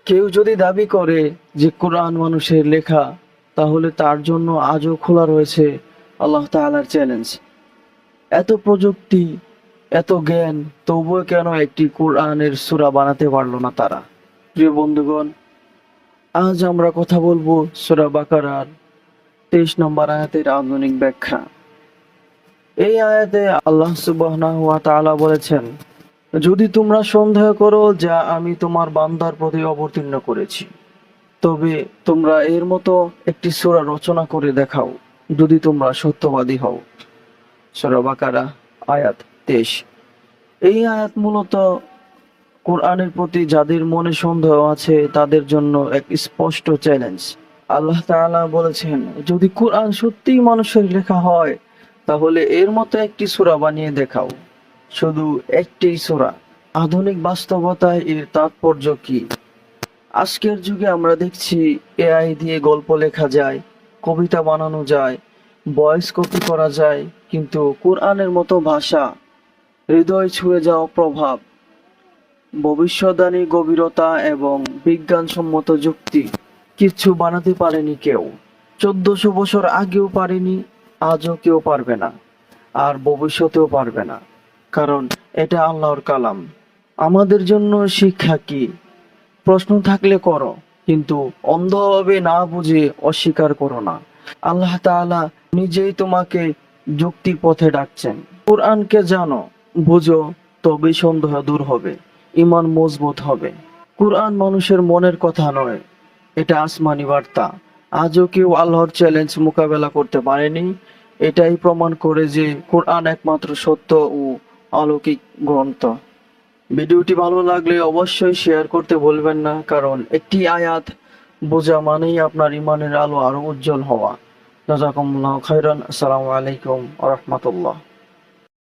কেউ যদি দাবি করে যে কোরআন মানুষের লেখা, তাহলে তার জন্য আজও খোলা রয়েছে আল্লাহ তাআলার চ্যালেঞ্জ। এত প্রযুক্তি, এত জ্ঞান, তবুও কেন একটি কোরআনের সূরা বানাতে পারলো না তারা? প্রিয় বন্ধুগণ, আজ আমরা কথা বলবো সূরা বাকারার 23 নম্বর আয়াতের আধুনিক ব্যাখ্যা। এই আয়াতে আল্লাহ সুবহানাহু ওয়া তাআলা বলেছেন, যদি তোমরা সন্দেহ করো যা আমি তোমার বান্দার প্রতি অবতীর্ণ করেছি, তবে তোমরা এর মতো একটি সূরা রচনা করে দেখাও যদি তোমরা সত্যবাদী হও। সূরা বাকারা আয়াত 23। এই আয়াত মূলত কোরআনের প্রতি যাদের মনে সন্দেহ আছে তাদের জন্য এক স্পষ্ট চ্যালেঞ্জ। আল্লাহ তাআলা বলেছেন, যদি কোরআন সত্যিই মানুষের লেখা হয়, তাহলে এর মতো একটি সূরা বানিয়ে দেখাও, শুধু একটি সূরা। আধুনিক বাস্তবতায় এর তাৎপর্য কি? আজকের যুগে আমরা দেখছি এআই দিয়ে গল্প লেখা যায়, কবিতা বানানো যায়, ভয়েস কপি করা যায়, কিন্তু কোরআনের মতো ভাষা, হৃদয় ছুঁয়ে যাওয়া প্রভাব, ভবিষ্যদ্বাণী গভীরতা এবং বিজ্ঞানসম্মত যুক্তি কিচ্ছু বানাতে পারেনি কেউ। 1400 বছর আগেও পারেনি, আজও কেউ পারবে না, আর ভবিষ্যতেও পারবে না, কারণ এটা আল্লাহর কালাম। আমাদের জন্য শিক্ষা কি? প্রশ্ন থাকলে করো, কিন্তু অন্ধভাবে না বুঝে অস্বীকার করো না। আল্লাহ তাআলা নিজেই তোমাকে যুক্তির পথে ডাকছেন। কোরআনকে জানো, বুঝো, তবেই সন্দেহ দূর হবে, ঈমান মজবুত হবে। কোরআন মানুষের মনের কথা নয়, এটা আসমানি বার্তা। আজও কেউ আল্লাহর চ্যালেঞ্জ মোকাবেলা করতে পারেনি। এটাই প্রমাণ করে যে কোরআন একমাত্র সত্য ও অলৌকিক গ্রন্থ। ভিডিওটি ভালো লাগলে অবশ্যই শেয়ার করতে ভুলবেন না, কারণ একটি আয়াত বোঝা মানেই আপনার ঈমানের আলো আরো উজ্জ্বল হওয়া। জাযাকুমুল্লাহু খাইরান। আসসালামু আলাইকুম ওয়া রাহমাতুল্লাহ।